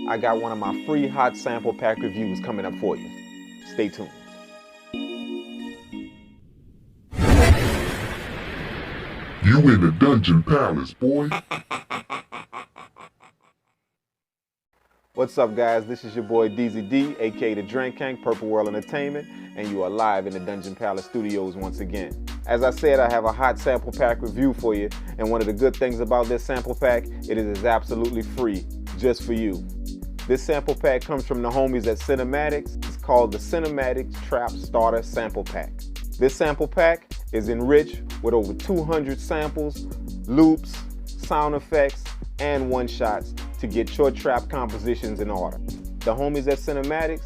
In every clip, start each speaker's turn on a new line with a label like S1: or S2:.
S1: I got one of my free hot sample pack reviews coming up for you. Stay tuned.
S2: You in the Dungeon Palace, boy.
S1: What's up, guys? This is your boy DZD, aka the Kang, Purple World Entertainment, and you are live in the Dungeon Palace Studios once again. As I said, I have a hot sample pack review for you, and one of the good things about this sample pack, it is absolutely free, just for you. This sample pack comes from the homies at Cymatics. It's called the Cymatics Trap Starter Sample Pack. This sample pack is enriched with over 200 samples, loops, sound effects, and one-shots to get your trap compositions in order. The homies at Cymatics,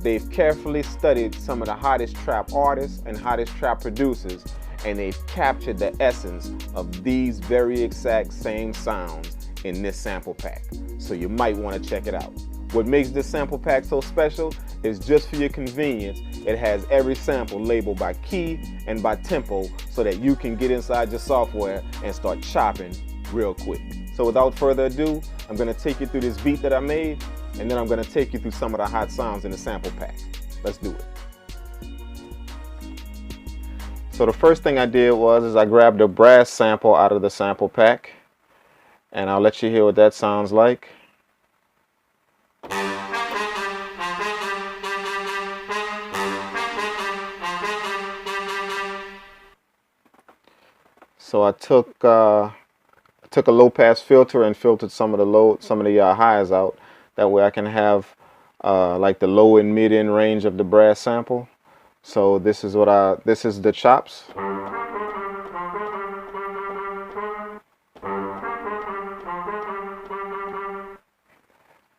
S1: they've carefully studied some of the hottest trap artists and hottest trap producers, and they've captured the essence of these very exact same sounds in this sample pack. So you might want to check it out. What makes this sample pack so special is, just for your convenience, it has every sample labeled by key and by tempo so that you can get inside your software and start chopping real quick. So without further ado, I'm going to take you through this beat that I made, and then I'm going to take you through some of the hot sounds in the sample pack. Let's do it. So the first thing I did was I grabbed a brass sample out of the sample pack, and I'll let you hear what that sounds like. So I took a low pass filter and filtered some of the highs out. That way I can have like the low and mid end range of the brass sample. So this is the chops.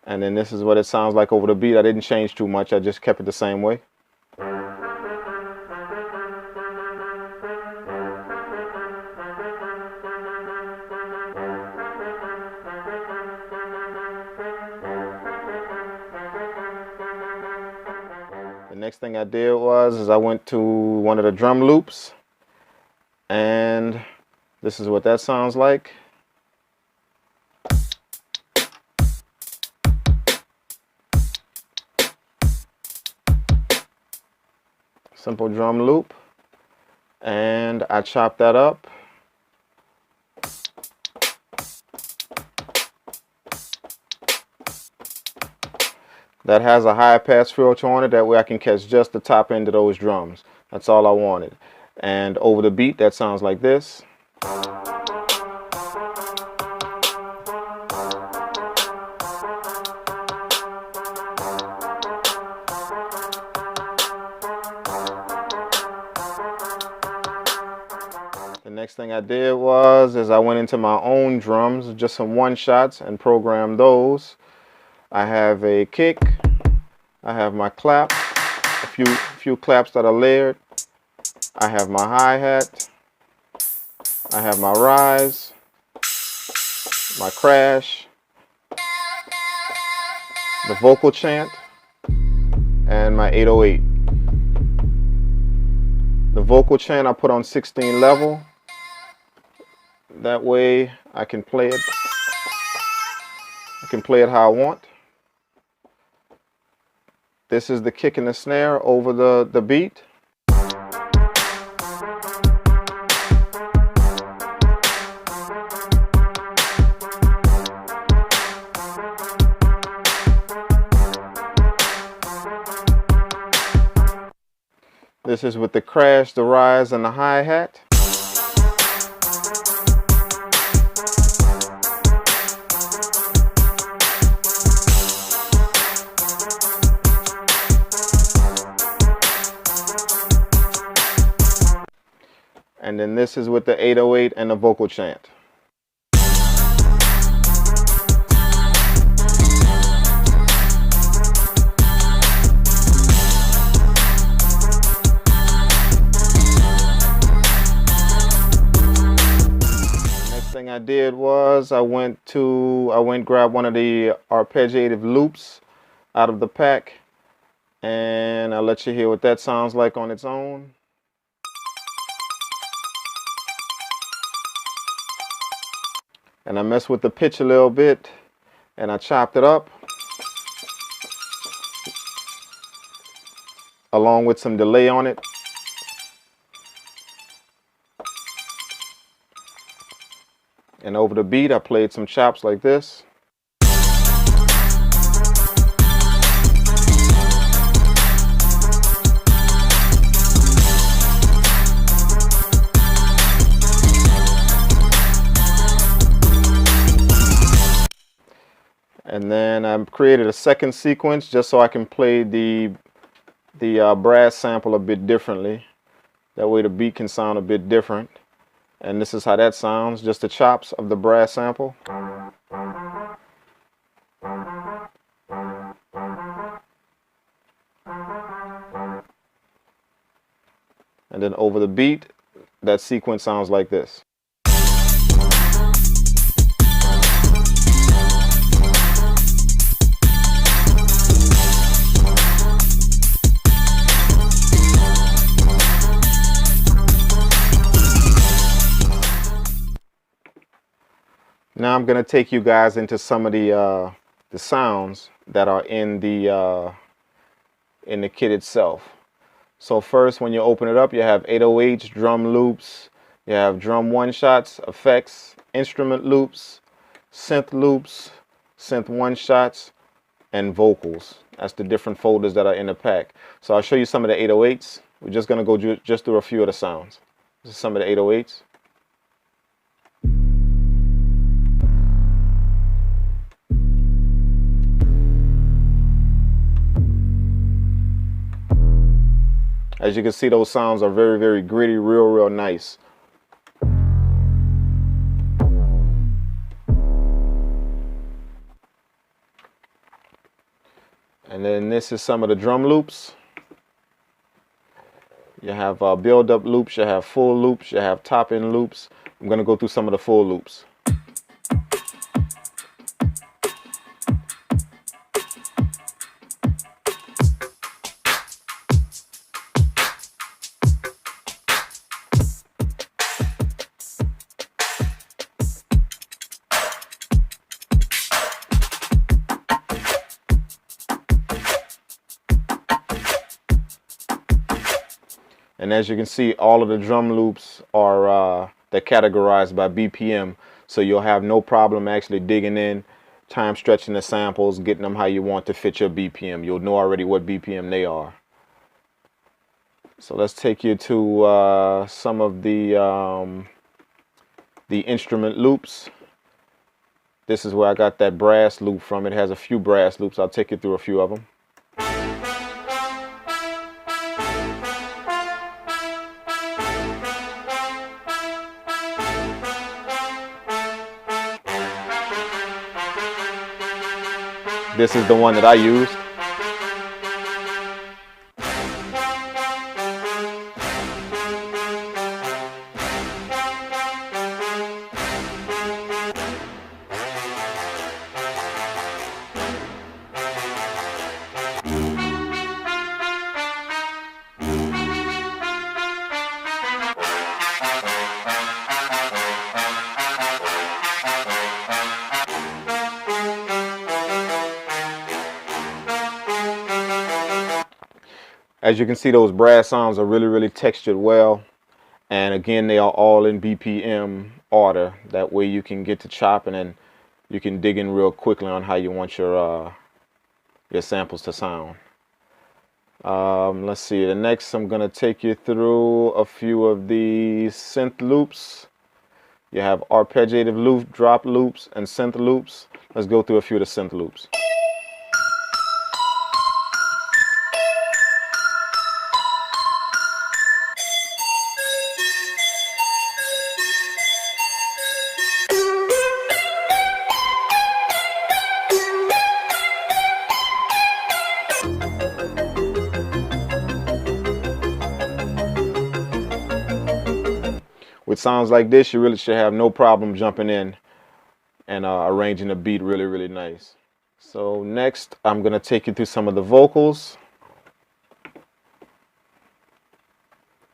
S1: And then this is what it sounds like over the beat. I didn't change too much. I just kept it the same way. The next thing I did was I went to one of the drum loops, and this is what that sounds like. Simple drum loop, and I chopped that up. That has a high pass filter on it, that way I can catch just the top end of those drums. That's all I wanted. And over the beat, that sounds like this. The next thing I did was I went into my own drums, just some one shots, and programmed those. I have a kick, I have my clap, a few claps that are layered. I have my hi-hat, I have my rise, my crash, the vocal chant, and my 808. The vocal chant I put on 16 level. That way I can play it. I can play it how I want. This is the kick and the snare over the beat. This is with the crash, the rise, and the hi-hat. And then this is with the 808 and the vocal chant. Next thing I did was I went grab one of the arpeggiative loops out of the pack, and I'll let you hear what that sounds like on its own. And I messed with the pitch a little bit, and I chopped it up. along with some delay on it. And over the beat, I played some chops like this. And then I've created a second sequence just so I can play the brass sample a bit differently. That way the beat can sound a bit different. And this is how that sounds, just the chops of the brass sample. And then over the beat, that sequence sounds like this. Now I'm going to take you guys into some of the sounds that are in the kit itself. So first, when you open it up, you have 808s, drum loops, you have drum one-shots, effects, instrument loops, synth one-shots, and vocals. That's the different folders that are in the pack. So I'll show you some of the 808s. We're just going to go just through a few of the sounds. This is some of the 808s. As you can see, those sounds are very, very gritty, real nice. And then this is some of the drum loops. You have build-up loops, you have full loops, you have top-end loops. I'm going to go through some of the full loops. And as you can see, all of the drum loops are they're categorized by BPM, so you'll have no problem actually digging in, time stretching the samples, getting them how you want to fit your BPM. You'll know already what BPM they are. So let's take you to some of the instrument loops. This is where I got that brass loop from. It has a few brass loops. I'll take you through a few of them. This is the one that I used. As you can see, those brass sounds are really textured well, and again, they are all in BPM order. That way you can get to chopping and you can dig in real quickly on how you want your samples to sound. Let's see, the next I'm gonna take you through a few of the synth loops. You have arpeggiative loop, drop loops, and synth loops. Let's go through a few of the synth loops. With sounds like this, you really should have no problem jumping in and arranging the beat really nice. So next, I'm going to take you through some of the vocals.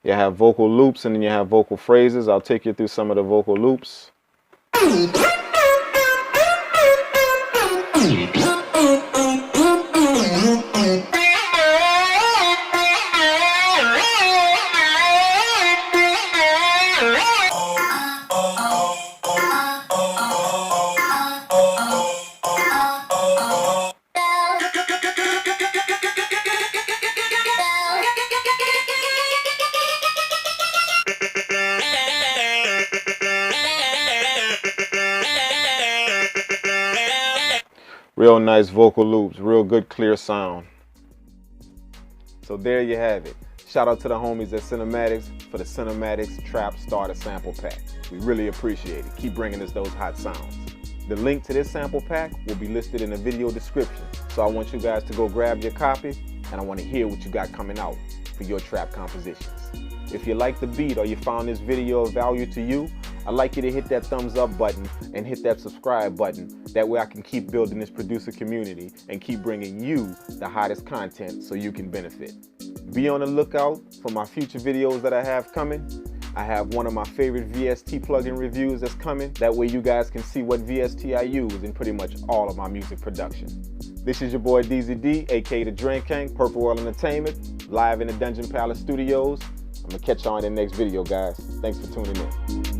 S1: You have vocal loops and then you have vocal phrases. I'll take you through some of the vocal loops. Real nice vocal loops, real good clear sound. So there you have it. Shout out to the homies at Cymatics for the Cymatics Trap Starter Sample Pack. We really appreciate it. Keep bringing us those hot sounds. The link to this sample pack will be listed in the video description. So I want you guys to go grab your copy, and I want to hear what you got coming out for your trap compositions. If you like the beat or you found this video of value to you, I'd like you to hit that thumbs up button and hit that subscribe button. That way I can keep building this producer community and keep bringing you the hottest content so you can benefit. Be on the lookout for my future videos that I have coming. I have one of my favorite VST plugin reviews that's coming. That way you guys can see what VST I use in pretty much all of my music production. This is your boy DZD, aka the Drink Kang, Purple World Entertainment, live in the Dungeon Palace Studios. I'm gonna catch y'all in the next video, guys. Thanks for tuning in.